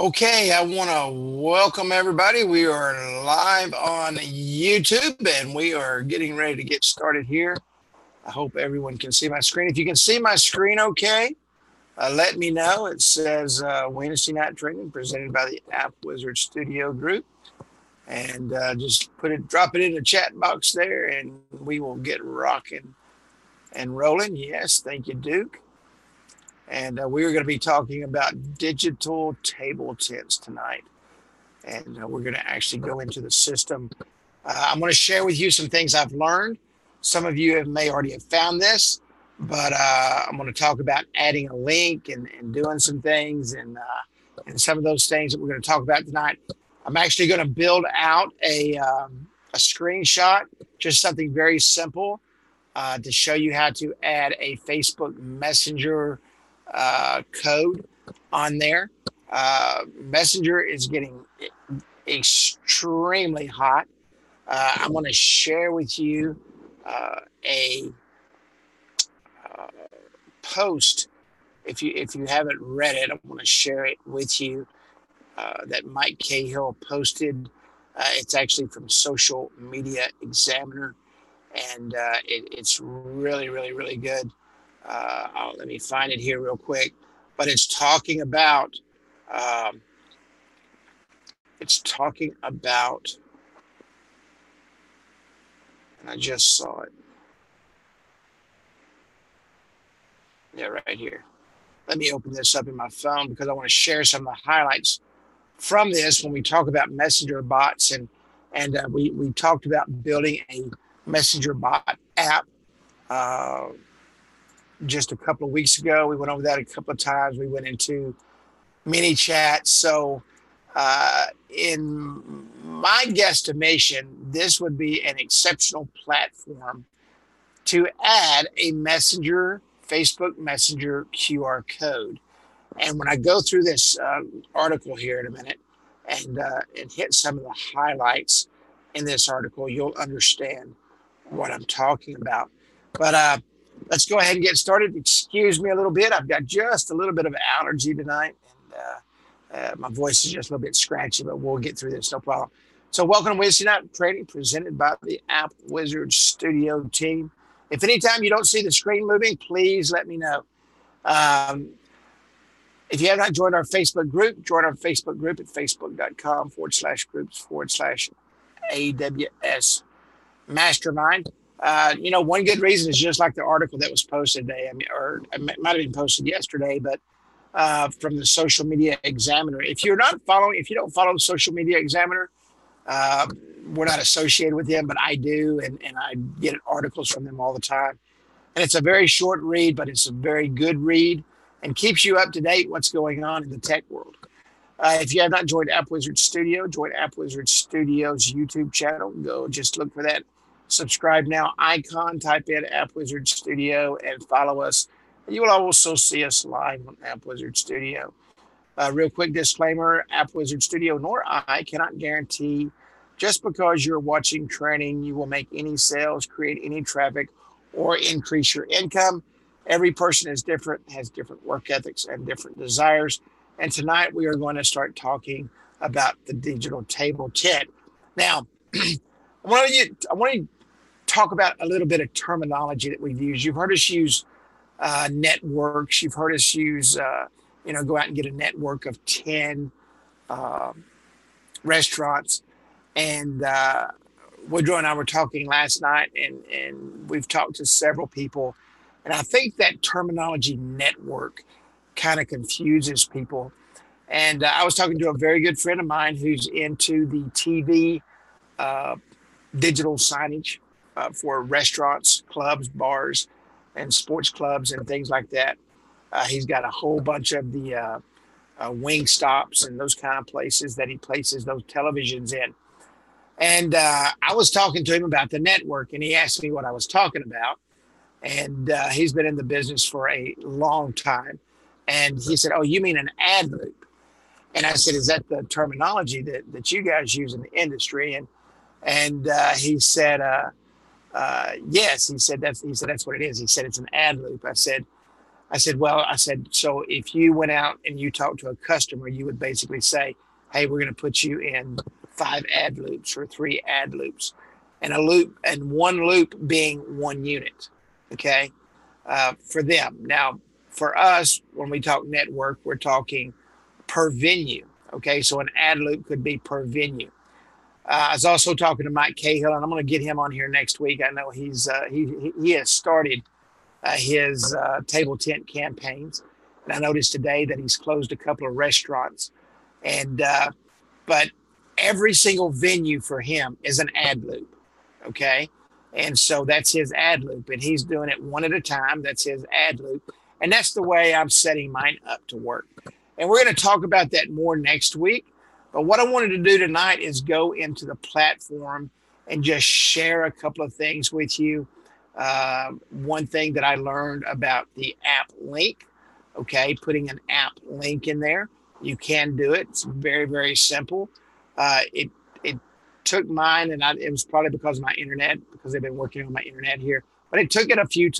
Okay, I want to welcome everybody. We are live on YouTube and we are getting ready to get started here. I hope everyone can see my screen. If you can see my screen okay, let me know. It says Wednesday Night Training presented by the Appwizard Studio Group. And just drop it in the chat box there and we will get rocking and rolling. Yes, thank you, Duke. And we're going to be talking about digital table tents tonight. And we're going to actually go into the system. I'm going to share with you some things I've learned. Some of you may already have found this, but I'm going to talk about adding a link and doing some things and some of those things that we're going to talk about tonight. I'm actually going to build out a screenshot, just something very simple to show you how to add a Facebook Messenger code on there. Messenger is getting extremely hot. I'm going to share with you a post. If you haven't read it, I'm going to share it with you. That Mike Cahill posted. It's actually from Social Media Examiner, and it's really, really, really good. Let me find it here real quick. But it's talking about and I just saw it. Yeah, right here. Let me open this up in my phone because I want to share some of the highlights from this when we talk about messenger bots and we talked about building a messenger bot app just a couple of weeks ago. We went over that a couple of times. We went into mini chat. So in my guesstimation, this would be an exceptional platform to add a messenger, Facebook Messenger QR code. And when I go through this article here in a minute and hit some of the highlights in this article, you'll understand what I'm talking about. But let's go ahead and get started. Excuse me a little bit. I've got just a little bit of allergy tonight, and my voice is just a little bit scratchy, but we'll get through this, no problem. So welcome to Wednesday Night Training presented by the Appwizard Studio team. If anytime you don't see the screen moving, please let me know. If you have not joined our Facebook group, join our Facebook group at facebook.com/groups/AWS Mastermind. One good reason is just like the article that was posted today, or it might have been posted yesterday, but from the Social Media Examiner. If you don't follow the Social Media Examiner, we're not associated with them, but I do, and I get articles from them all the time. And it's a very short read, but it's a very good read and keeps you up to date what's going on in the tech world. If you have not joined Appwizard Studio, join Appwizard Studio's YouTube channel. Go just look for that subscribe now icon, type in Appwizard Studio and follow us. You will also see us live on Appwizard Studio. Real quick disclaimer, Appwizard Studio nor I cannot guarantee just because you're watching training, you will make any sales, create any traffic, or increase your income. Every person is different, has different work ethics and different desires. And tonight we are going to start talking about the digital table tent. Now, I want to talk about a little bit of terminology that we've used. You've heard us use networks. You've heard us use, go out and get a network of 10 restaurants. And Woodrow and I were talking last night, and we've talked to several people. And I think that terminology network kind of confuses people. And I was talking to a very good friend of mine who's into the TV digital signage for restaurants, clubs, bars, and sports clubs and things like that. He's got a whole bunch of the wing stops and those kind of places that he places those televisions in. And I was talking to him about the network, and he asked me what I was talking about. And he's been in the business for a long time. And he said, "Oh, you mean an ad loop?" And I said, "Is that the terminology that you guys use in the industry?" And he said, "Yes." He said that's what it is. He said it's an ad loop. I said, I said, well, I said, so if you went out and you talked to a customer, you would basically say, hey, we're going to put you in 5 ad loops or 3 ad loops, and a loop, and one loop being 1 unit. Okay. For them. Now, for us, when we talk network, we're talking per venue. Okay. So an ad loop could be per venue. I was also talking to Mike Cahill, and I'm going to get him on here next week. I know he has started his table tent campaigns, and I noticed today that he's closed a couple of restaurants. And but every single venue for him is an ad loop. Okay, and so that's his ad loop, and he's doing it one at a time. That's his ad loop, and that's the way I'm setting mine up to work. And we're going to talk about that more next week. But what I wanted to do tonight is go into the platform and just share a couple of things with you. One thing that I learned about the app link, okay, putting an app link in there. You can do it. It's very, very simple. It took mine, and it was probably because of my internet, because they've been working on my internet here. But it took it a few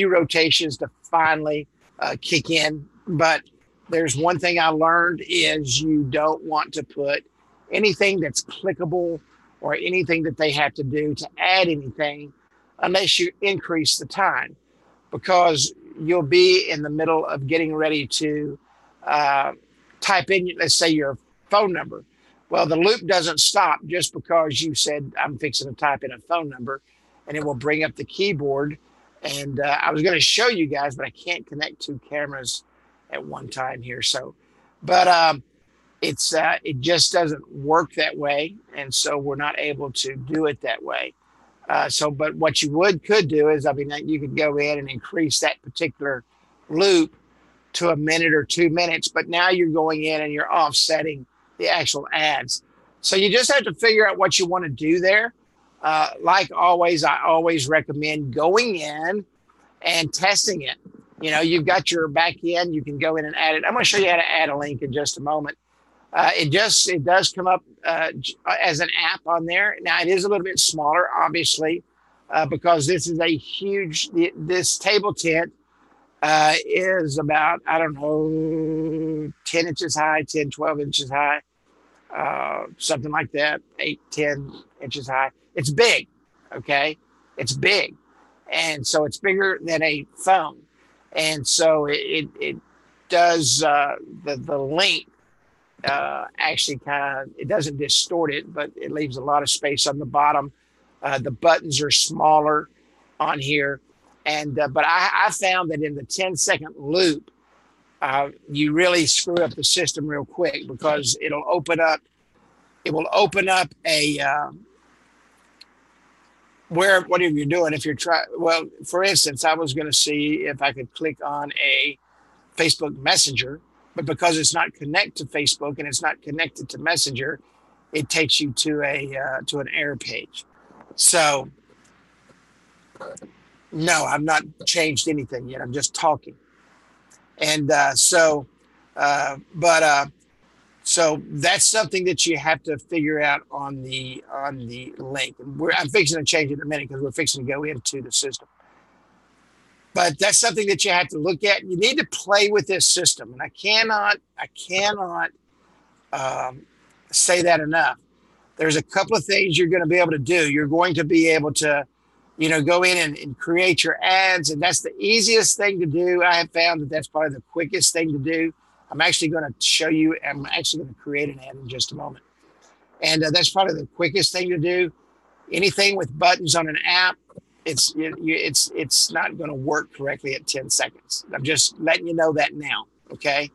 rotations to finally kick in. But there's one thing I learned is you don't want to put anything that's clickable or anything that they have to do to add anything unless you increase the time, because you'll be in the middle of getting ready to type in, let's say, your phone number. Well, the loop doesn't stop just because you said, I'm fixing to type in a phone number, and it will bring up the keyboard. And I was going to show you guys, but I can't connect 2 cameras at one time here. So, but it just doesn't work that way. And so we're not able to do it that way. But what you could do is, I mean, you could go in and increase that particular loop to a minute or 2 minutes, but now you're going in and you're offsetting the actual ads. So you just have to figure out what you want to do there. Like always, I always recommend going in and testing it. You know, you've got your back end, you can go in and add it. I'm going to show you how to add a link in just a moment. It does come up as an app on there. Now, it is a little bit smaller, obviously, because this is a huge, this table tent is about, I don't know, 10 inches high, 10, 12 inches high, something like that, 8, 10 inches high. It's big, okay? It's big. And so it's bigger than a phone. And so it does the length actually it doesn't distort it, but it leaves a lot of space on the bottom. The buttons are smaller on here. And but I found that in the 10-second loop, you really screw up the system real quick, because it will open up a whatever you're doing. If you're well, for instance, I was going to see if I could click on a Facebook Messenger, but because it's not connected to Facebook and it's not connected to Messenger, it takes you to an error page. So no, I've not changed anything yet. I'm just talking. And so that's something that you have to figure out on the link. I'm fixing to change it in a minute, because we're fixing to go into the system. But that's something that you have to look at. You need to play with this system, and I cannot say that enough. There's a couple of things you're going to be able to do. You're going to be able to, go in and create your ads, and that's the easiest thing to do. I have found that that's probably the quickest thing to do. I'm actually going to show you. I'm actually going to create an ad in just a moment, and that's probably the quickest thing to do. Anything with buttons on an app, it's not going to work correctly at 10 seconds. I'm just letting you know that now. Okay,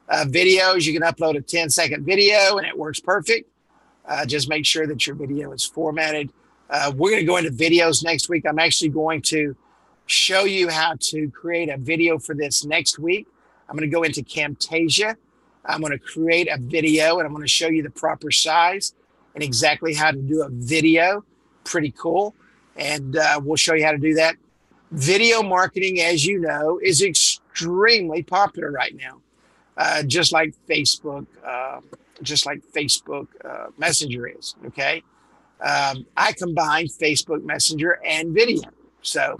videos, you can upload a 10-second video and it works perfect. Just make sure that your video is formatted. We're going to go into videos next week. I'm actually going to show you how to create a video for this next week. I'm going to go into Camtasia. I'm going to create a video, and I'm going to show you the proper size and exactly how to do a video. Pretty cool. And we'll show you how to do that. Video marketing, as you know, is extremely popular right now. Just like Facebook Messenger is. Okay. I combine Facebook Messenger and video. So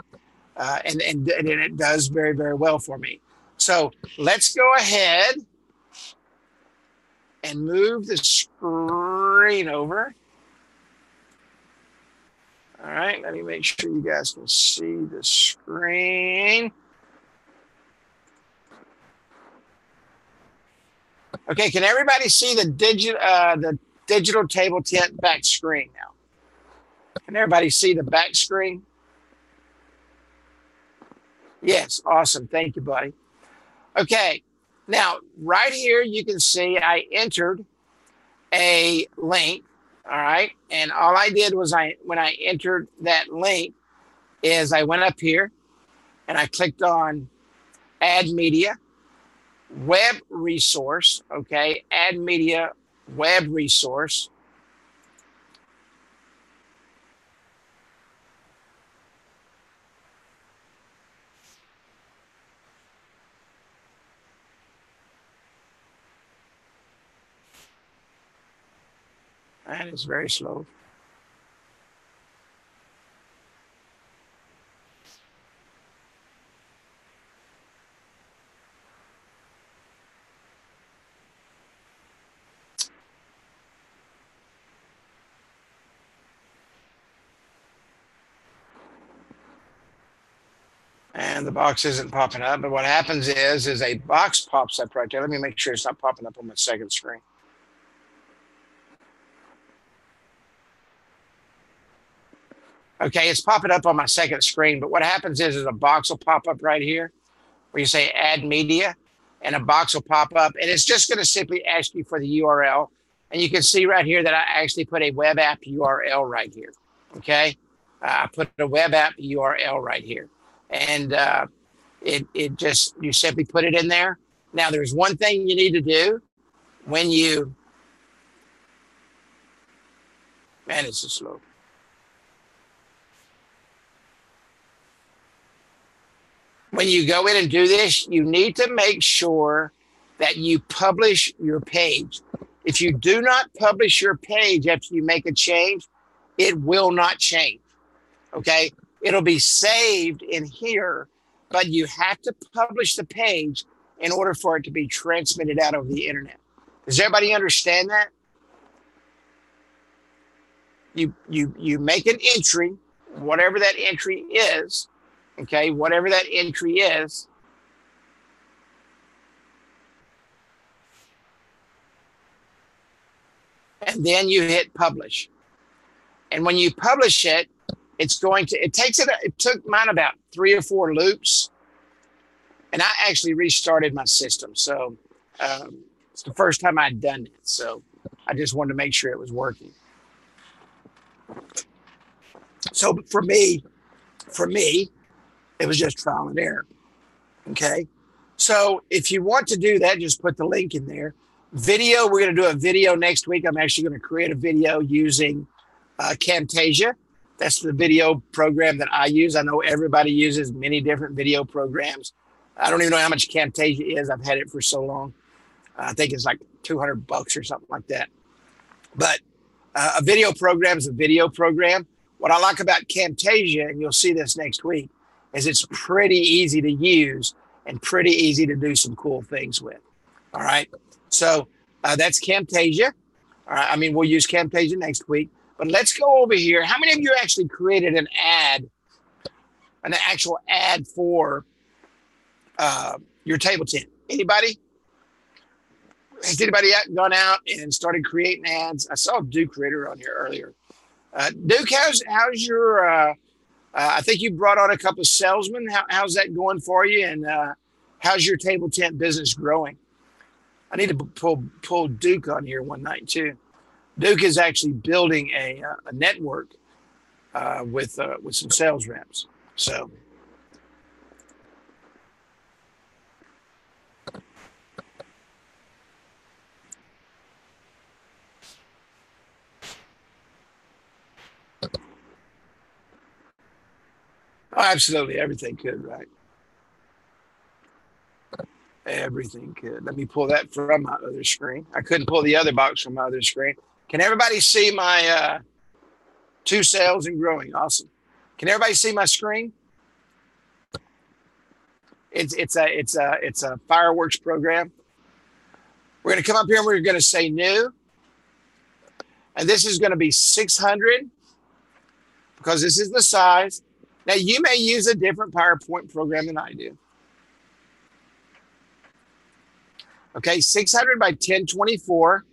and it does very, very well for me. So let's go ahead and move the screen over. All right, let me make sure you guys can see the screen. Okay, can everybody see the digital table tent back screen now? Can everybody see the back screen? Yes, awesome. Thank you, buddy. Okay, now right here you can see I entered a link. All right, and all I did was when I entered that link is I went up here and I clicked on Add Media, Web Resource. Okay, Add Media, Web Resource. And it's very slow. And the box isn't popping up, but what happens is a box pops up right there. Let me make sure it's not popping up on my second screen. Okay, it's popping up on my second screen, but what happens is a box will pop up right here where you say add media, and a box will pop up, and it's just going to simply ask you for the URL. And you can see right here that I actually put a web app URL right here. Okay, I put a web app URL right here, and it just, you simply put it in there. Now, there's one thing you need to do when you, man, it's so slow. When you go in and do this, you need to make sure that you publish your page. If you do not publish your page after you make a change, it will not change. Okay, it'll be saved in here, but you have to publish the page in order for it to be transmitted out over the internet. Does everybody understand that? You make an entry, whatever that entry is. Okay, whatever that entry is. And then you hit publish. And when you publish it, it's going to, it took mine about 3 or 4 loops. And I actually restarted my system. So it's the first time I'd done it. So I just wanted to make sure it was working. So for me, it was just trial and error. Okay. So if you want to do that, just put the link in there. Video, we're going to do a video next week. I'm actually going to create a video using Camtasia. That's the video program that I use. I know everybody uses many different video programs. I don't even know how much Camtasia is. I've had it for so long. I think it's like $200 or something like that. But a video program is a video program. What I like about Camtasia, and you'll see this next week, is it's pretty easy to use and pretty easy to do some cool things with. All right. So that's Camtasia. All right. I mean, we'll use Camtasia next week, but let's go over here. How many of you actually created an actual ad for your table tent? Anybody? Has anybody gone out and started creating ads? I saw Duke Ritter on here earlier. Duke, how's your, I think you brought on a couple of salesmen. How's that going for you? And how's your table tent business growing? I need to pull Duke on here one night too. Duke is actually building a network with some sales reps. So. Oh, absolutely. Everything could, right? Everything could. Let me pull that from my other screen. I couldn't pull the other box from my other screen. Can everybody see my 2 sales and growing? Awesome. Can everybody see my screen? It's a fireworks program. We're going to come up here and we're going to say new, and this is going to be 600 because this is the size. Now you may use a different PowerPoint program than I do. Okay, 600 by 1024.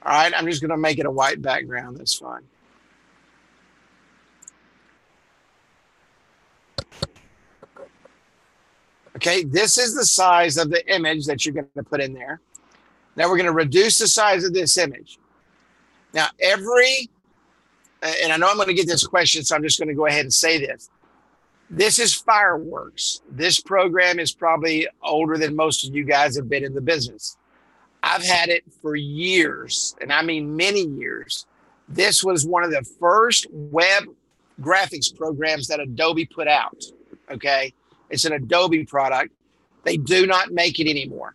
All right, I'm just going to make it a white background. That's fine. Okay, this is the size of the image that you're going to put in there. Now we're going to reduce the size of this image. Now and I know I'm going to get this question, so I'm just going to go ahead and say this. This is fireworks. This program is probably older than most of you guys have been in the business. I've had it for years, and I mean many years. This was one of the first web graphics programs that Adobe put out. Okay, it's an Adobe product. They do not make it anymore.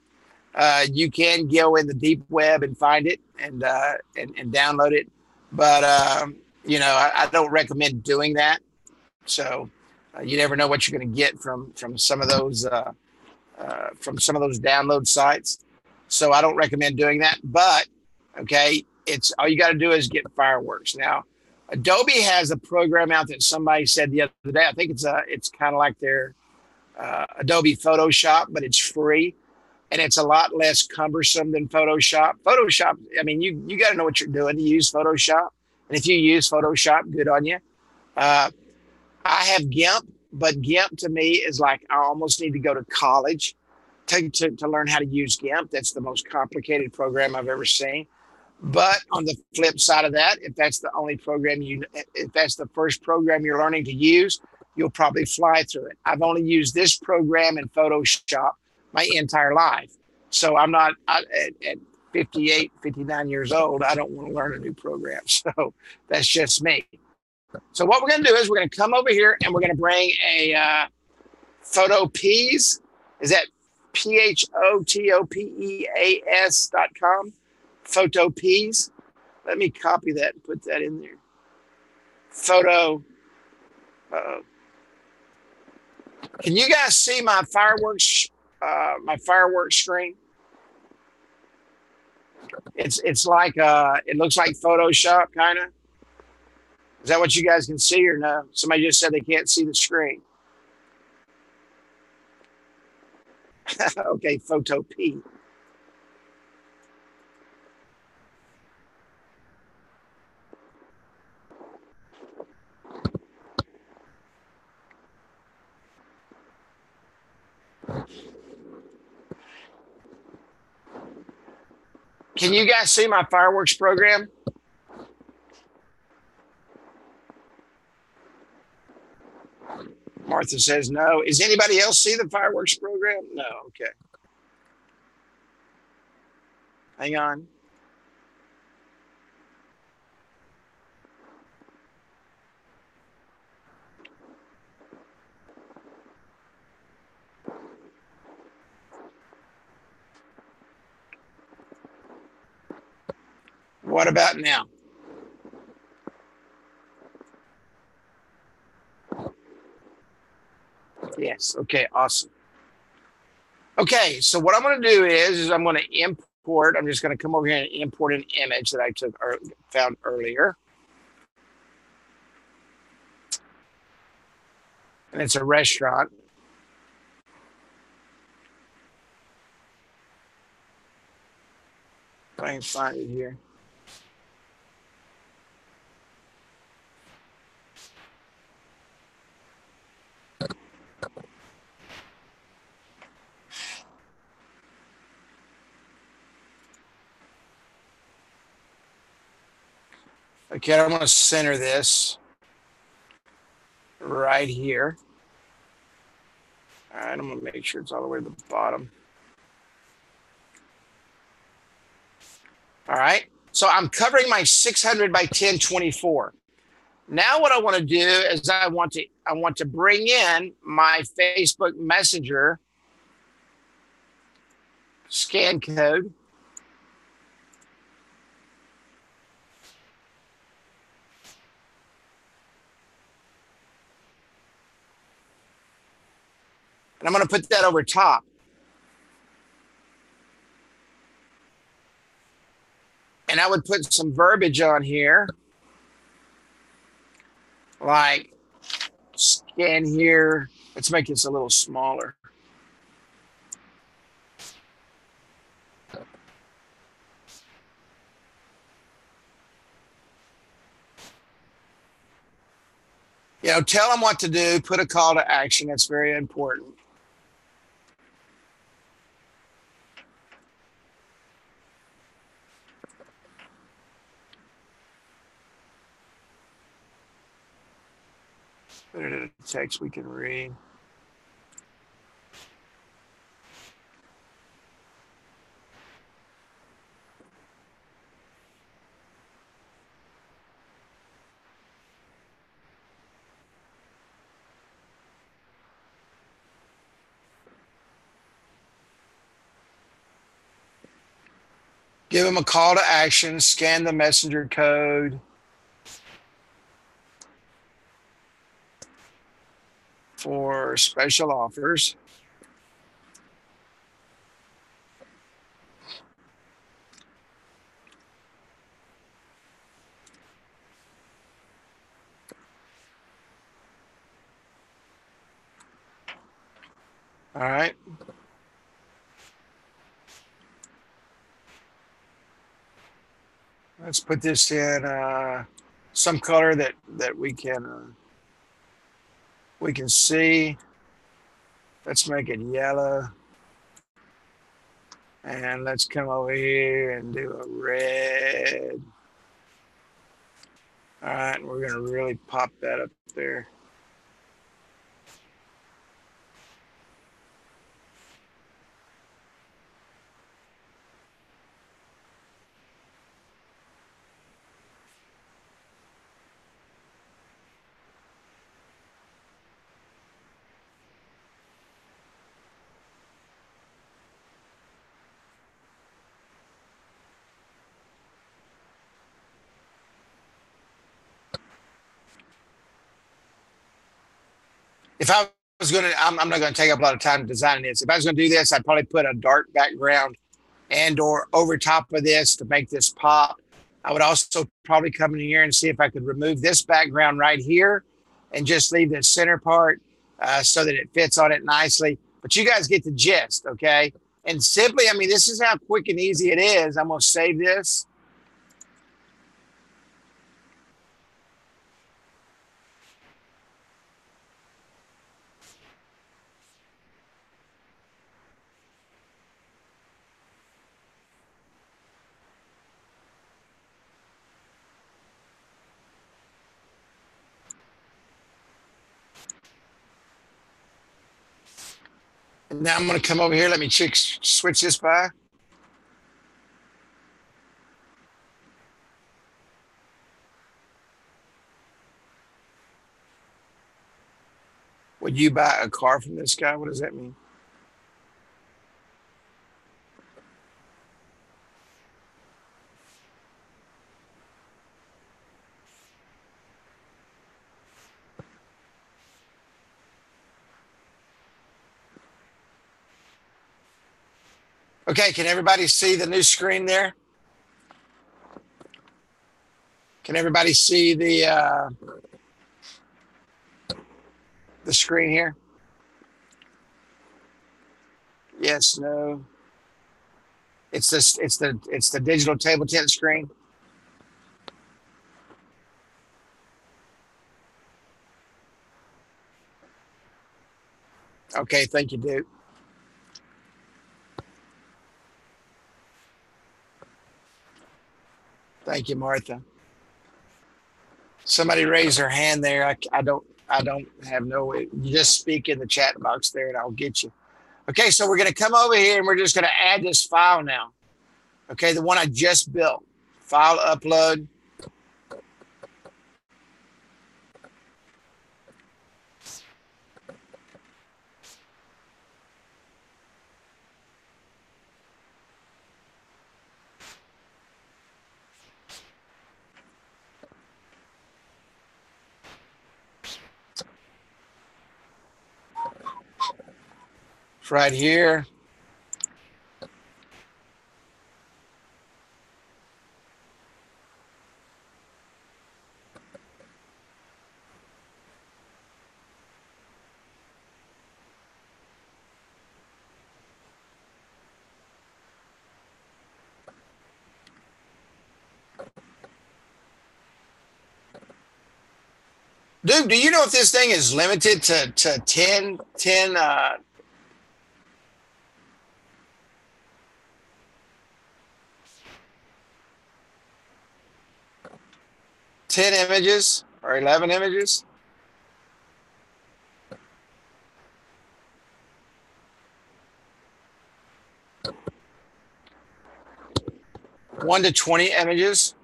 You can go in the deep web and find it and download it, but I don't recommend doing that. So you never know what you're going to get from some of those download sites. So I don't recommend doing that. But okay, it's all you got to do is get fireworks. Now, Adobe has a program out that somebody said the other day. I think it's kind of like their Adobe Photoshop, but it's free. And it's a lot less cumbersome than Photoshop. Photoshop, I mean, you got to know what you're doing to use Photoshop. And if you use Photoshop, good on you. I have GIMP, but GIMP to me is like I almost need to go to college to learn how to use GIMP. That's the most complicated program I've ever seen. But on the flip side of that, if that's the first program you're learning to use, you'll probably fly through it. I've only used this program in Photoshop my entire life. So I'm not at 58, 59 years old. I don't want to learn a new program. So that's just me. So what we're going to do is we're going to come over here and we're going to bring a PhotoPeas. Is that PHOTOPEAS.com? PhotoPeas. Let me copy that and put that in there. Photo. Can you guys see my fireworks? My fireworks screen. It's like it looks like Photoshop kind of. Is that what you guys can see or no? Somebody just said they can't see the screen. Okay, Photo P. Can you guys see my fireworks program? Martha says no. Is anybody else see the fireworks program? No. Okay. Hang on. What about now? Yes. Okay. Awesome. Okay. So what I'm going to do is I'm going to import. I'm just going to come over here and import an image that I took or found earlier. And it's a restaurant. If I can find it here. Okay, I'm going to center this right here. All right, I'm going to make sure it's all the way to the bottom. All right, so I'm covering my 600 by 1024. Now what I want to do is I want to bring in my Facebook Messenger scan code. And I'm going to put that over top. And I would put some verbiage on here, like scan here. Let's make this a little smaller. You know, tell them what to do, put a call to action. That's very important. Put it in a text we can read. Give them a call to action, scan the messenger code for special offers. All right. Let's put this in some color that we can see. Let's make it yellow. And let's come over here and do a red. All right, and we're going to really pop that up there. If I was going to, I'm not going to take up a lot of time designing this. If I was going to do this, I'd probably put a dark background and or over top of this to make this pop. I would also probably come in here and see if I could remove this background right here and just leave the center part so that it fits on it nicely. But you guys get the gist, okay? And simply, I mean, this is how quick and easy it is. I'm going to save this. And now I'm going to come over here. Let me switch this by. Would you buy a car from this guy? What does that mean? Okay, can everybody see the new screen there? Can everybody see the screen here? Yes, no. It's this. It's the digital table tent screen. Okay, thank you, Duke. Thank you, Martha. Somebody raise their hand there. I don't have no. You just speak in the chat box there, and I'll get you. Okay, so we're going to come over here and we're just going to add this file now. Okay, the one I just built. File upload. right here. Dude, do you know if this thing is limited to 10 images or 11 images? 1 to 20 images?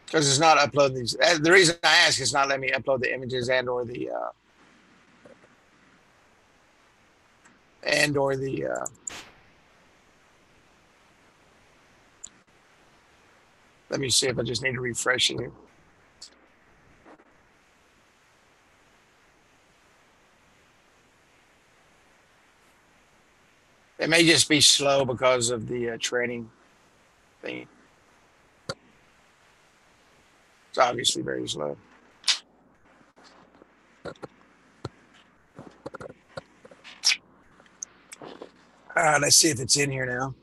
Because it's not uploading these. The reason I ask is not letting me upload the images and or the let me see if I just need to refresh it here. It may just be slow because of the training thing. It's obviously very slow. Let's see if it's in here now.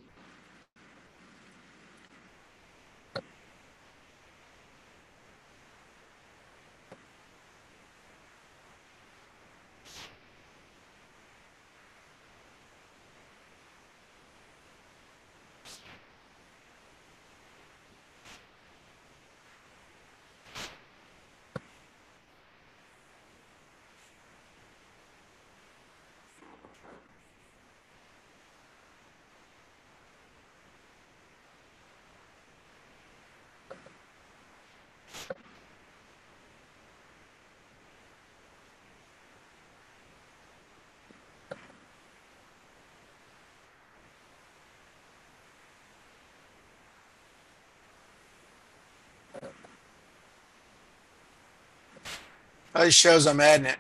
Oh, it shows I'm adding it.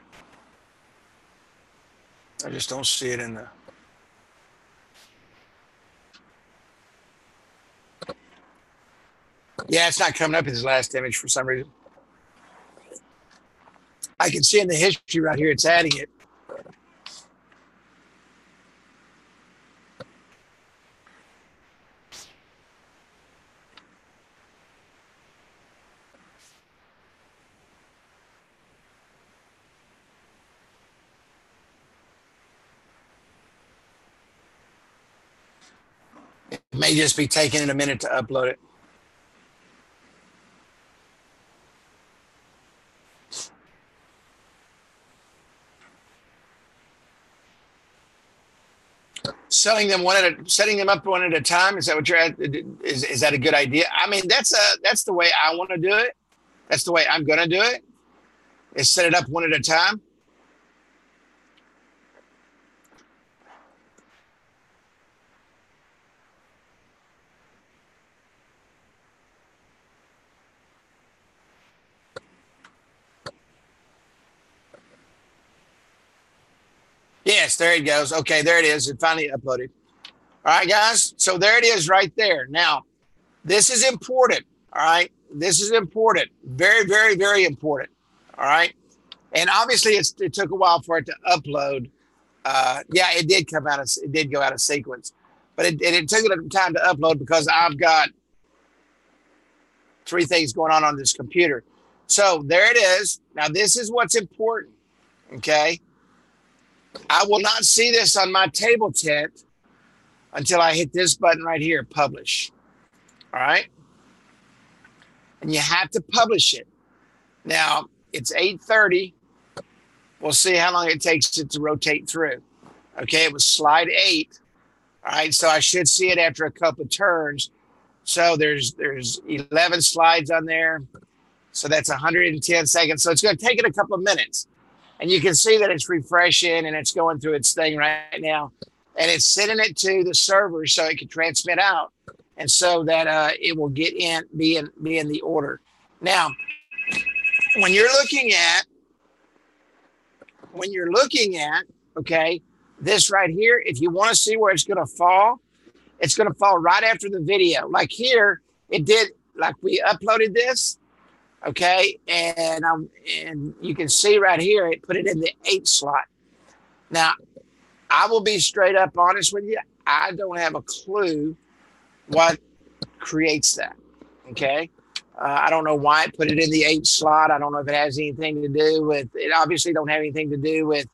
I just don't see it in the. Yeah, it's not coming up in his last image for some reason. I can see in the history right here, it's adding it. It may just be taking it a minute to upload it. Setting them up one at a time. Is that what you're at? Is that a good idea? I mean, that's the way I want to do it. That's the way I'm going to do it. Is set it up one at a time. Yes, there it goes. Okay, there it is. It finally uploaded. All right, guys. So there it is right there. Now, this is important. All right. This is important. Very, very, very important. All right. And obviously, it took a while for it to upload. Yeah, it did come out of it did go out of sequence, but it took a time to upload because I've got three things going on this computer. So there it is. Now this is what's important. Okay, I will not see this on my table tent until I hit this button right here, publish. All right, and you have to publish it. Now it's 8:30. We'll see how long it takes it to rotate through. Okay, it was slide 8. All right, so I should see it after a couple of turns. So there's 11 slides on there. So that's 110 seconds. So it's going to take it a couple of minutes. And you can see that it's refreshing and it's going through its thing right now. And it's sending it to the server so it can transmit out. and so that it will be in the order. Now, when you're looking at okay, this right here, if you want to see where it's going to fall right after the video. Like here, it did, like we uploaded this, okay, and you can see right here, it put it in the 8 slot. Now, I will be straight up honest with you. I don't have a clue what creates that, okay? I don't know why it put it in the 8 slot. I don't know if it has anything to do with, it obviously don't have anything to do with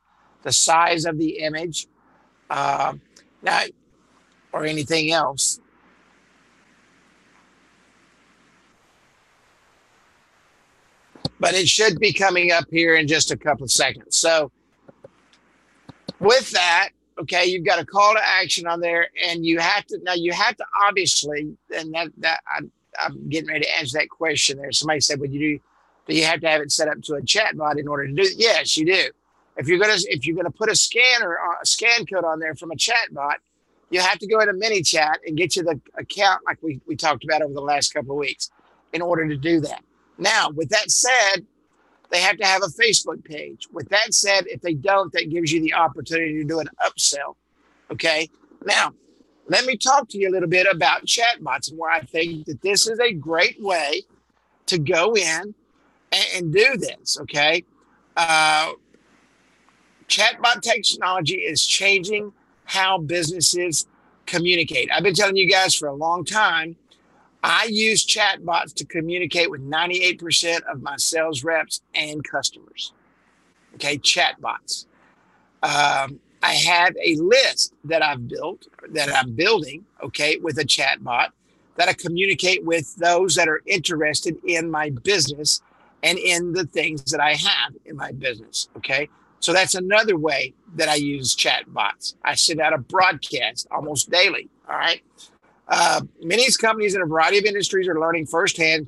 the size of the image now, or anything else. But it should be coming up here in just a couple of seconds. So with that, okay, you've got a call to action on there, and you have to obviously, and I'm getting ready to answer that question there. Somebody said, "Would you do you have to have it set up to a chat bot in order to do it?" Yes, you do. If you're gonna put a scan code on there from a chat bot, you have to go into ManyChat and get you the account like we talked about over the last couple of weeks in order to do that. Now, with that said, they have to have a Facebook page. With that said, if they don't, that gives you the opportunity to do an upsell. Okay. Now, let me talk to you a little bit about chatbots and where I think that this is a great way to go in and do this. Okay. Chatbot technology is changing how businesses communicate. I've been telling you guys for a long time, I use chatbots to communicate with 98% of my sales reps and customers. Okay, chatbots. I have a list that I've built, that I'm building, okay, with a chatbot that I communicate with those that are interested in my business and in the things that I have in my business, okay? So that's another way that I use chatbots. I send out a broadcast almost daily, all right? Many companies in a variety of industries are learning firsthand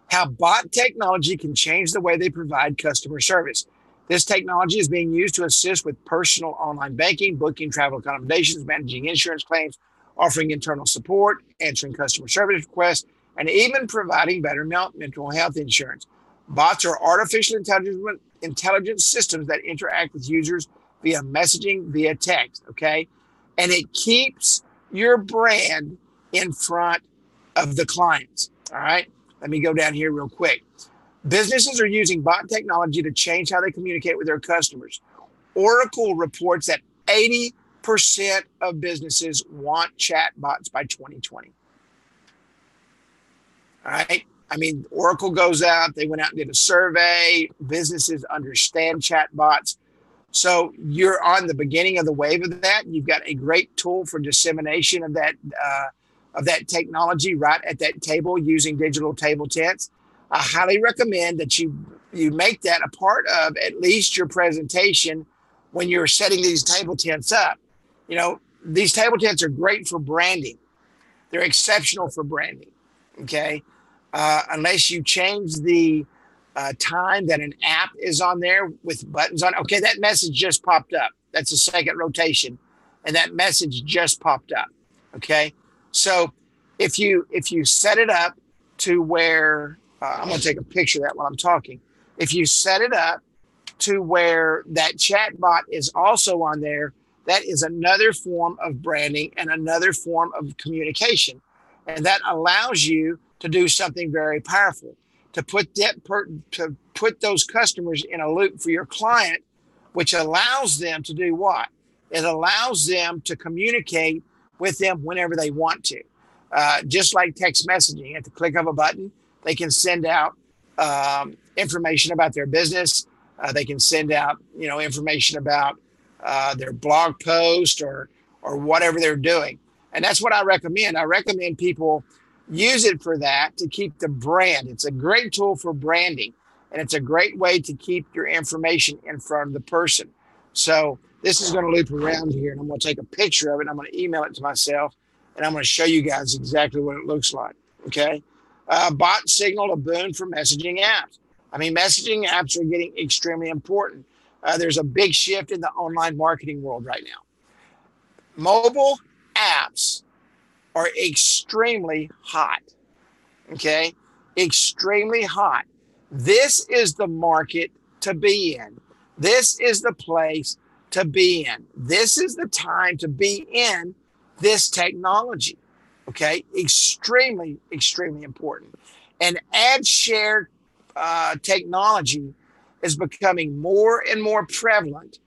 how bot technology can change the way they provide customer service. This technology is being used to assist with personal online banking, booking travel accommodations, managing insurance claims, offering internal support, answering customer service requests, and even providing better mental health insurance. Bots are artificial intelligence systems that interact with users via messaging, via text, okay? And it keeps your brand in front of the clients, all right? Let me go down here real quick. Businesses are using bot technology to change how they communicate with their customers. Oracle reports that 80% of businesses want chatbots by 2020. All right. I mean, Oracle goes out, they went out and did a survey. Businesses understand chatbots. So you're on the beginning of the wave of that. You've got a great tool for dissemination of that technology right at that table using digital table tents. I highly recommend that you make that a part of at least your presentation when you're setting these table tents up. You know, these table tents are great for branding. They're exceptional for branding. Okay. Unless you change the time that an app is on there with buttons on. Okay, that message just popped up. That's a second rotation, and that message just popped up. Okay, so if you set it up to where I'm going to take a picture of that while I'm talking. If you set it up to where that chat bot is also on there, that is another form of branding and another form of communication, and that allows you to do something very powerful, to put those customers in a loop for your client, which allows them to do what? It allows them to communicate with them whenever they want to. Just like text messaging, at the click of a button, they can send out information about their business. They can send out, information about their blog post or whatever they're doing. And that's what I recommend. I recommend people use it for that, to keep the brand. It's a great tool for branding, and it's a great way to keep your information in front of the person. So this is going to loop around here, and I'm going to take a picture of it. And I'm going to email it to myself, and I'm going to show you guys exactly what it looks like. Okay. Bot signal, a boon for messaging apps. I mean, messaging apps are getting extremely important. There's a big shift in the online marketing world right now. Mobile apps are extremely hot. Okay. Extremely hot. This is the market to be in. This is the place to be in. This is the time to be in this technology. Okay. Extremely, extremely important. And ad share technology is becoming more and more prevalent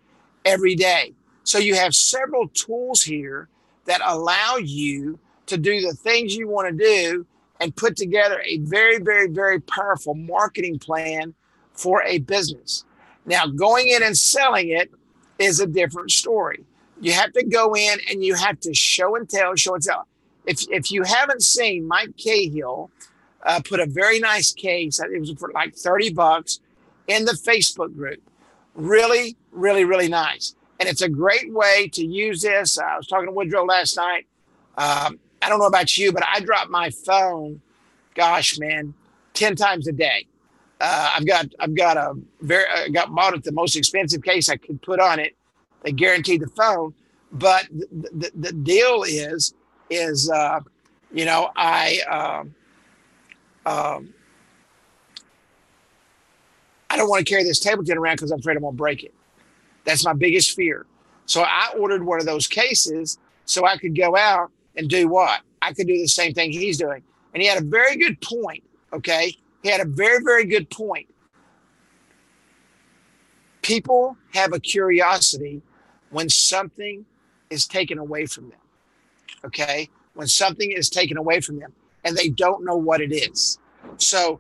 every day. So you have several tools here that allow you to do the things you want to do and put together a very, very, very powerful marketing plan for a business. Now, going in and selling it is a different story. You have to go in and you have to show and tell, show and tell. If you haven't seen Mike Cahill put a very nice case, it was for like $30 in the Facebook group. Really, really, really nice. And it's a great way to use this. I was talking to Woodrow last night. I don't know about you, but I drop my phone, gosh, man, 10 times a day. I've got a very, got bought at the most expensive case I could put on it. They guaranteed the phone. But the deal is, you know, I don't want to carry this table tent around because I'm afraid I'm going to break it. That's my biggest fear. So I ordered one of those cases so I could go out and do what? I could do the same thing he's doing. And he had a very good point. Okay. He had a very, very good point. People have a curiosity when something is taken away from them. Okay. When something is taken away from them and they don't know what it is. So,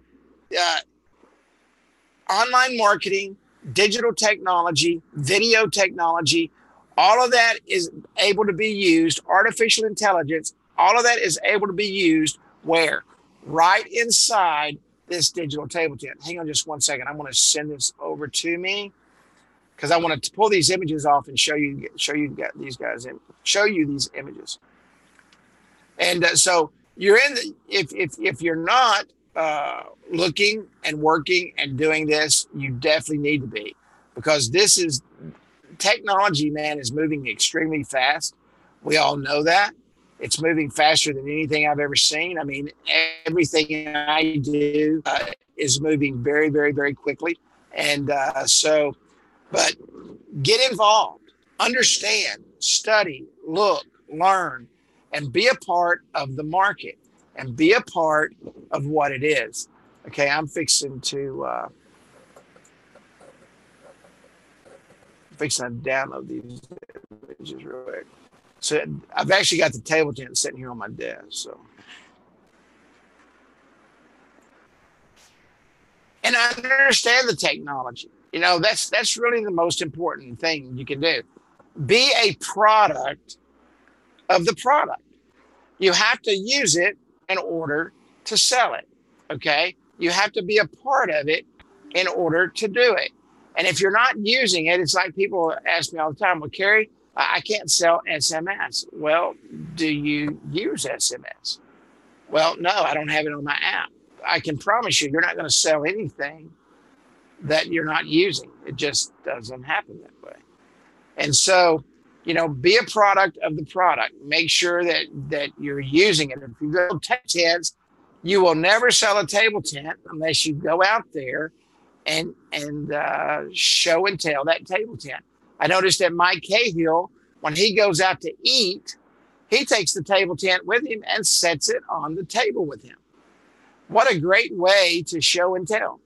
online marketing, digital technology, video technology, all of that is able to be used, artificial intelligence, all of that is able to be used where? Right inside this digital table tent. Hang on just one second. I'm going to send this over to me because I want to pull these images off and show you these guys, show you these images. And so you're in the, if you're not looking and working and doing this, you definitely need to be, because this is technology, man, is moving extremely fast. We all know that. It's moving faster than anything I've ever seen. I mean, everything I do is moving very, very, very quickly. And but get involved, understand, study, look, learn, and be a part of the market and be a part of what it is. Okay, I'm fixing to download these images real quick. So I've actually got the table tent sitting here on my desk. So, and I understand the technology. You know, that's really the most important thing you can do. Be a product of the product. You have to use it in order to sell it. Okay, you have to be a part of it in order to do it. And if you're not using it, it's like people ask me all the time, well, Kerry, I can't sell SMS. Well, do you use SMS? Well, no, I don't have it on my app. I can promise you, you're not going to sell anything that you're not using. It just doesn't happen that way. And so, you know, be a product of the product. Make sure that you're using it. If you go to tech tents, you will never sell a table tent unless you go out there and show and tell that table tent. I noticed that Mike Cahill, when he goes out to eat, he takes the table tent with him and sets it on the table with him. What a great way to show and tell.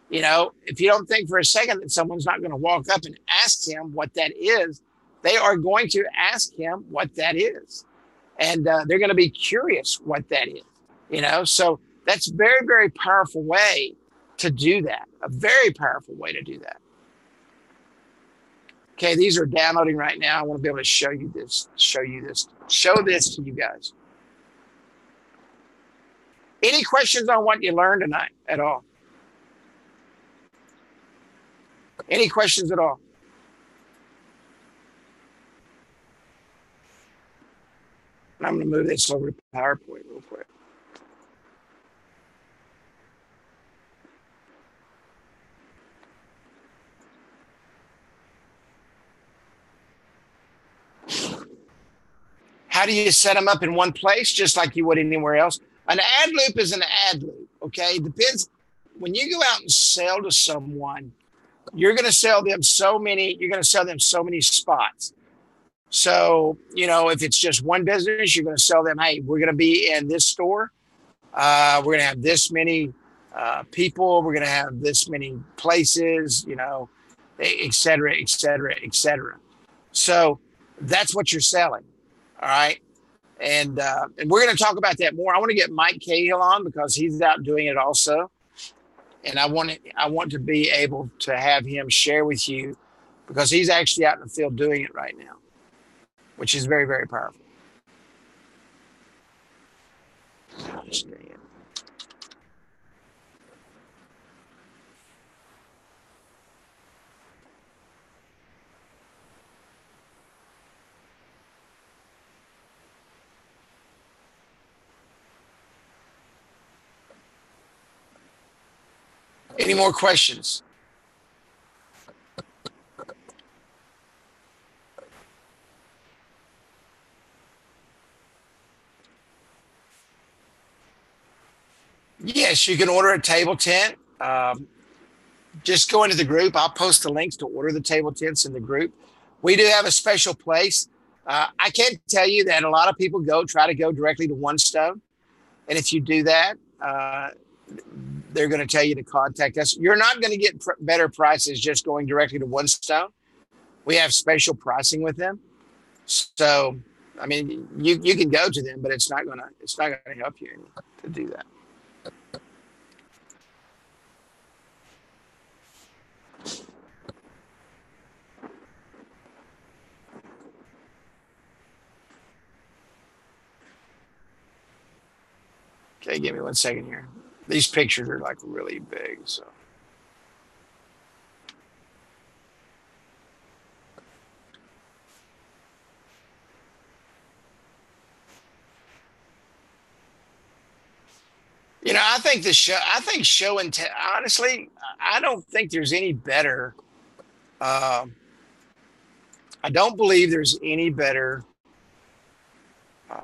You know, if you don't think for a second that someone's not going to walk up and ask him what that is, they are going to ask him what that is. And they're going to be curious what that is, you know. So that's a very, very powerful way to do that. A very powerful way to do that. Okay, these are downloading right now. I want to be able to show this to you guys. Any questions on what you learned tonight at all? Any questions at all? And I'm going to move this over to PowerPoint real quick. How do you set them up in one place, just like you would anywhere else? An ad loop is an ad loop. Okay, it depends. When you go out and sell to someone, you're going to sell them so many. You're going to sell them so many spots. So if it's just one business, you're going to sell them. Hey, we're going to be in this store. We're going to have this many people. We're going to have this many places. Et cetera, et cetera, et cetera. So that's what you're selling. All right. And we're going to talk about that more. I want to get Mike Cahill on because he's out doing it also. And I want to be able to have him share with you because he's actually out in the field doing it right now, which is very, very powerful. Gosh, dang it. Any more questions? Yes, you can order a table tent. Just go into the group. I'll post the links to order the table tents in the group. We do have a special place. I can tell you that a lot of people try to go directly to One Stone. And if you do that, they're going to tell you to contact us. You're not going to get better prices just going directly to One Stone. We have special pricing with them. So, I mean, you can go to them, but it's not going to help you to do that. Okay, give me 1 second here. These pictures are like really big, so. I think show and tell, honestly, I don't think there's any better. I don't believe there's any better uh,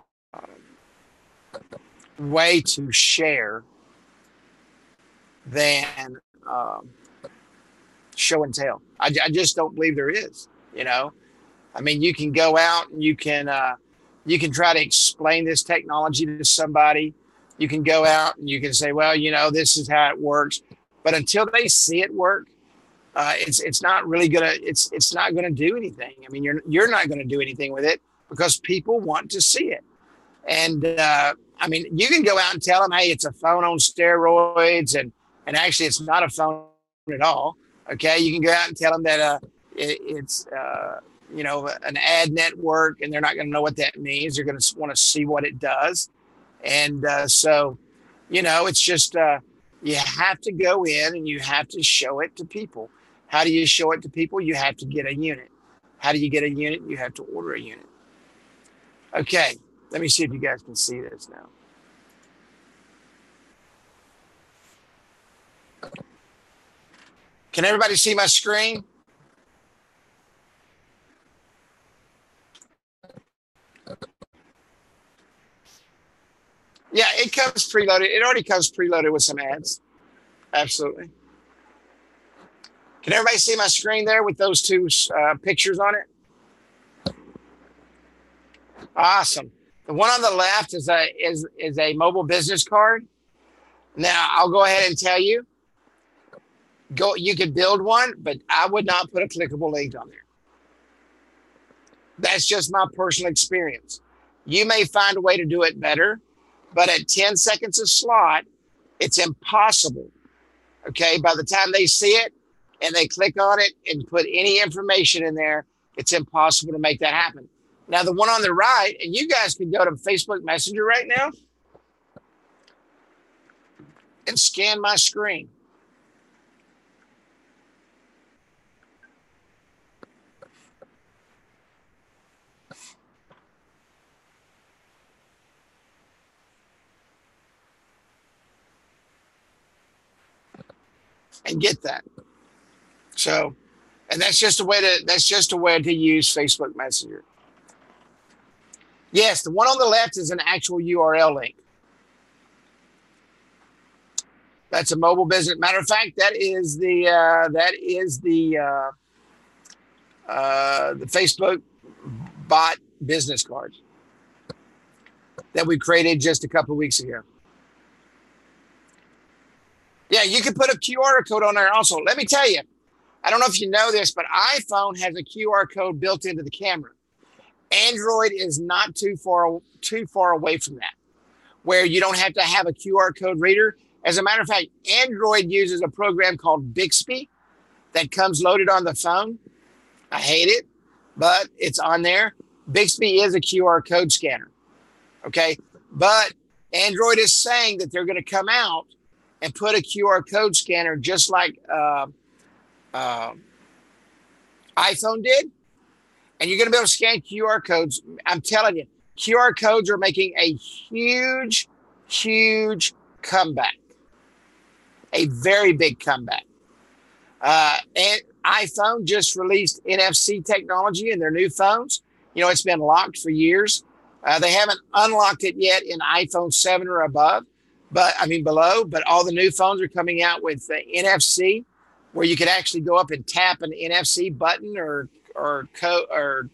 way to share than show and tell. I just don't believe there is. I mean, you can go out and you can try to explain this technology to somebody. You can go out and you can say, well, this is how it works. But until they see it work, it's not really it's not gonna do anything. I mean, you're not gonna do anything with it because people want to see it. And I mean, you can go out and tell them, hey, it's a phone on steroids, and actually, it's not a phone at all. Okay, you can go out and tell them that it's an ad network, and they're not going to know what that means. They're going to want to see what it does, and so it's just you have to go in and you have to show it to people. How do you show it to people? You have to get a unit. How do you get a unit? You have to order a unit. Okay, let me see if you guys can see this now. Can everybody see my screen? Yeah, it comes preloaded. It already comes preloaded with some ads. Absolutely. Can everybody see my screen there with those two pictures on it? Awesome. The one on the left is a mobile business card. Now I'll go ahead and tell you. You can build one, but I would not put a clickable link on there. That's just my personal experience. You may find a way to do it better, but at 10 seconds a slot, it's impossible. Okay. By the time they see it and they click on it and put any information in there, it's impossible to make that happen. Now, the one on the right, and you guys can go to Facebook Messenger right now and scan my screen. And get that. So, and that's just a way to use Facebook Messenger. Yes, the one on the left is an actual URL link. That's a mobile business. Matter of fact, that is the Facebook bot business card that we created just a couple of weeks ago. Yeah, you can put a QR code on there also. Let me tell you, I don't know if you know this, but iPhone has a QR code built into the camera. Android is not too far away from that, where you don't have to have a QR code reader. As a matter of fact, Android uses a program called Bixby that comes loaded on the phone. I hate it, but it's on there. Bixby is a QR code scanner. Okay. But Android is saying that they're going to come out and put a QR code scanner just like iPhone did. And you're going to be able to scan QR codes. I'm telling you, QR codes are making a huge, huge comeback. A very big comeback. And iPhone just released NFC technology in their new phones. You know, it's been locked for years. They haven't unlocked it yet in iPhone 7 or above, below. But all the new phones are coming out with NFC, where you could actually go up and tap an NFC button or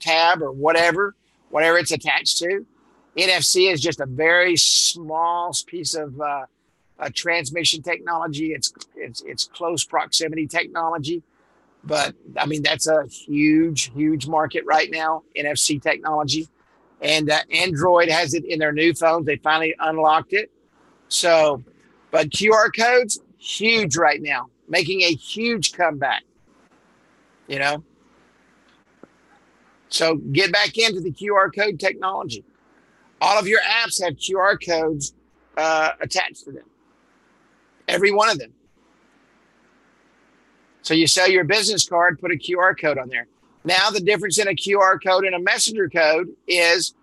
tab or whatever it's attached to. NFC is just a very small piece of transmission technology. It's close proximity technology, but I mean that's a huge market right now. NFC technology, and Android has it in their new phones. They finally unlocked it. So, but QR codes huge right now, making a huge comeback. You know, so get back into the QR code technology. All of your apps have QR codes attached to them. Every one of them. So you sell your business card, put a QR code on there. Now the difference in a QR code and a messenger code is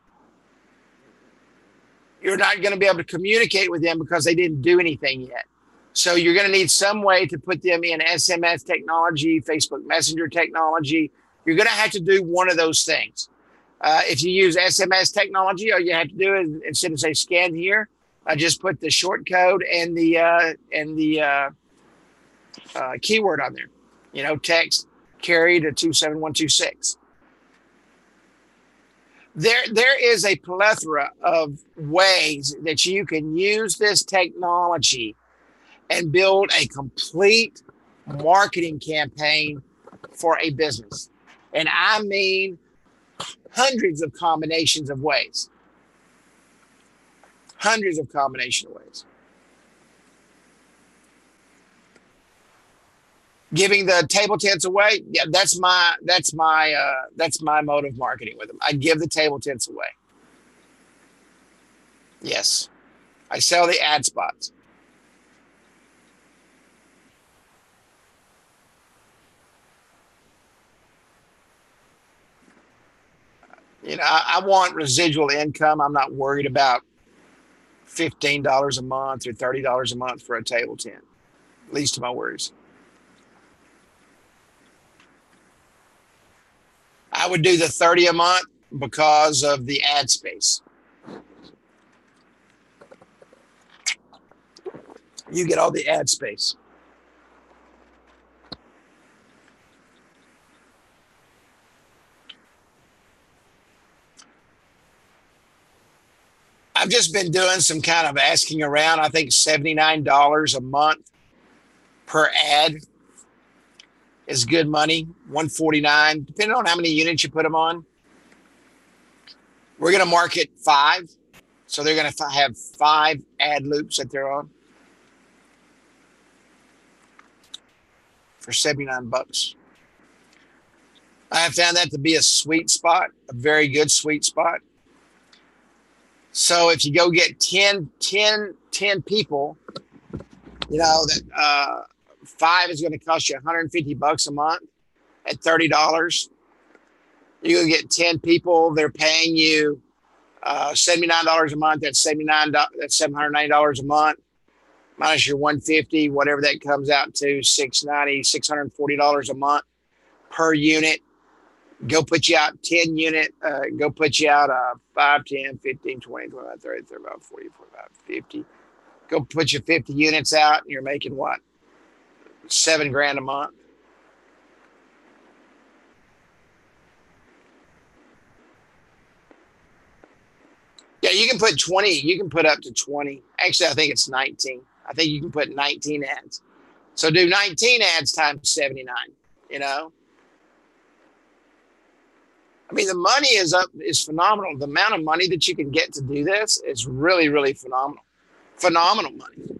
you're not going to be able to communicate with them because they didn't do anything yet. So you're going to need some way to put them in SMS technology, Facebook Messenger technology. You're going to have to do one of those things. If you use SMS technology, all you have to do is, instead of say scan here, just put the short code and the keyword on there. You know, text carry to 27126. There is a plethora of ways that you can use this technology and build a complete marketing campaign for a business. And I mean hundreds of combinations of ways. Hundreds of combination ways. Giving the table tents away, yeah, that's my mode of marketing with them. I give the table tents away. Yes, I sell the ad spots. You know, I want residual income. I'm not worried about $15 a month or $30 a month for a table tent. Least of my worries. I would do the 30 a month because of the ad space. You get all the ad space. I've just been doing some kind of asking around. I think $79 a month per ad is good money. $149, depending on how many units you put them on. We're going to market 5. So they're going to have 5 ad loops that they're on for $79. I have found that to be a sweet spot, a very good sweet spot. So if you go get 10 people, you know, that 5 is going to cost you $150 a month at $30. You go get 10 people, they're paying you $79 a month. That's $790 a month minus your $150, whatever that comes out to, $640 a month per unit. Go put you out 10 unit, go put you out 5, 10, 15, 20, 25, 30, 35, 40, 45, 50. Go put your 50 units out and you're making what? 7 grand a month. Yeah, you can put 20, you can put up to 20. Actually, I think it's 19. I think you can put 19 ads. So do 19 ads times 79, you know? I mean, the money is phenomenal. The amount of money that you can get to do this is really, really phenomenal. Phenomenal money.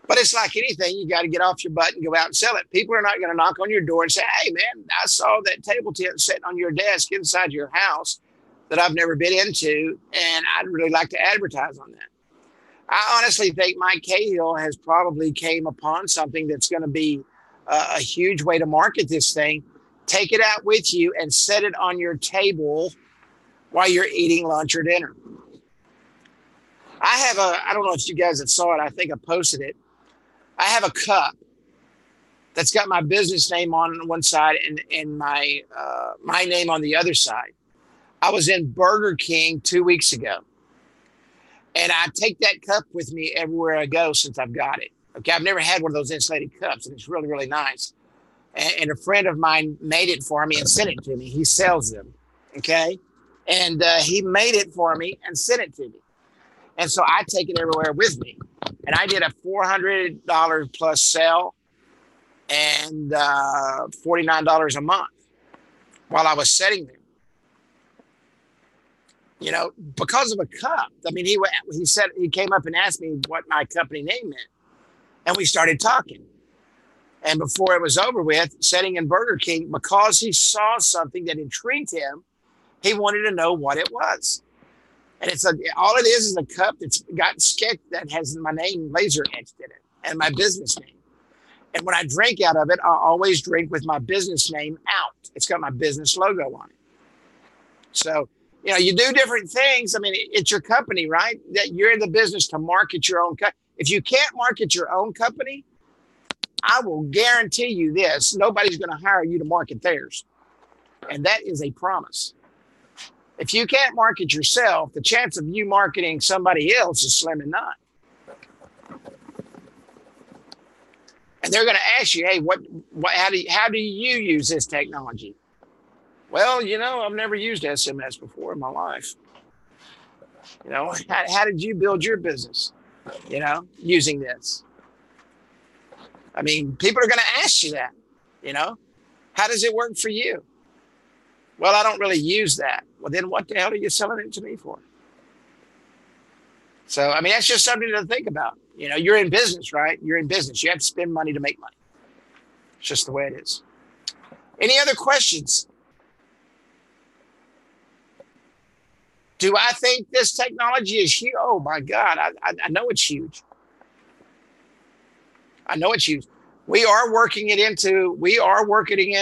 But it's like anything, you got to get off your butt and go out and sell it. People are not going to knock on your door and say, "Hey, man, I saw that table tent sitting on your desk inside your house that I've never been into, and I'd really like to advertise on that." I honestly think Mike Cahill has probably came upon something that's going to be a huge way to market this thing. Take it out with you and set it on your table while you're eating lunch or dinner. I don't know if you guys have saw it. I think I posted it. I have a cup that's got my business name on one side and my name on the other side. I was in Burger King 2 weeks ago, and I take that cup with me everywhere I go since I've got it. Okay, I've never had one of those insulated cups, and it's really, really nice. And a friend of mine made it for me and sent it to me. He sells them, okay? And he made it for me and sent it to me. And so I take it everywhere with me. And I did a $400 plus sale and $49 a month while I was sitting there. You know, because of a cup. I mean, he said he came up and asked me what my company name meant, and we started talking. And before it was over with, sitting in Burger King, because he saw something that intrigued him, he wanted to know what it was. And all it is a cup that's got sketch that has my name laser etched in it and my business name. And when I drink out of it, I always drink with my business name out. It's got my business logo on it. So, you know, you do different things. I mean, it's your company, right? That you're in the business to market your own company. If you can't market your own company, I will guarantee you this: nobody's going to hire you to market theirs, and that is a promise. If you can't market yourself, the chance of you marketing somebody else is slim and none. And they're going to ask you, "Hey, how do you use this technology?" Well, you know, I've never used SMS before in my life. You know, how did you build your business, you know, using this? I mean, people are going to ask you that, you know, how does it work for you? Well, I don't really use that. Well, then what the hell are you selling it to me for? So, I mean, that's just something to think about. You know, you're in business, right? You're in business. You have to spend money to make money. It's just the way it is. Any other questions? Do I think this technology is huge? Oh my God, I know it's huge. I know it's huge. We are working it into our marketing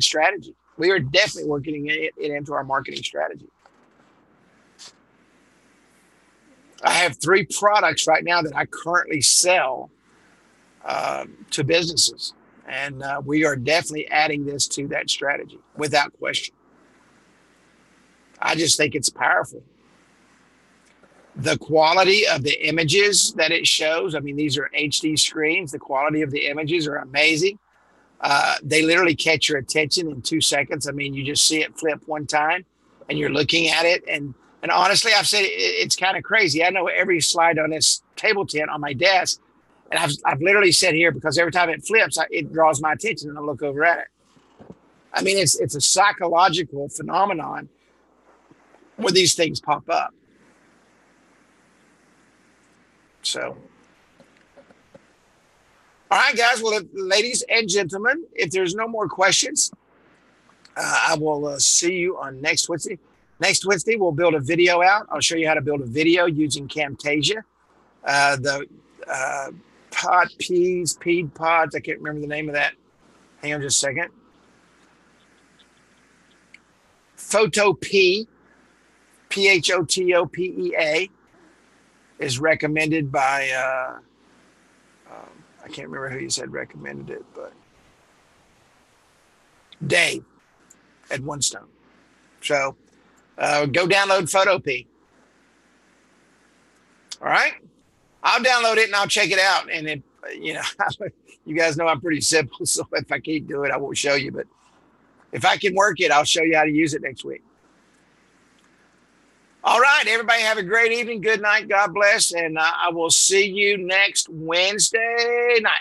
strategy. We are definitely working it into our marketing strategy. I have 3 products right now that I currently sell to businesses, and we are definitely adding this to that strategy without question. I just think it's powerful. The quality of the images that it shows, I mean, these are HD screens. The quality of the images are amazing. They literally catch your attention in 2 seconds. I mean, you just see it flip one time and you're looking at it. And honestly, I've said it's kind of crazy. I know every slide on this table tent on my desk, and I've literally said here because every time it flips, it draws my attention and I look over at it. I mean, it's a psychological phenomenon where these things pop up. So, all right, guys. Well, ladies and gentlemen, if there's no more questions, I will see you on next Wednesday. Next Wednesday, we'll build a video out. I'll show you how to build a video using Camtasia. The Peed Pods. I can't remember the name of that. Hang on just a second. Photopea, Photopea, is recommended by, I can't remember who you said recommended it, but Dave at One Stone. So go download Photopea. All right. I'll download it and I'll check it out. And if, you know, you guys know I'm pretty simple. So if I can't do it, I won't show you. But if I can work it, I'll show you how to use it next week. All right. Everybody have a great evening. Good night. God bless. And I will see you next Wednesday night.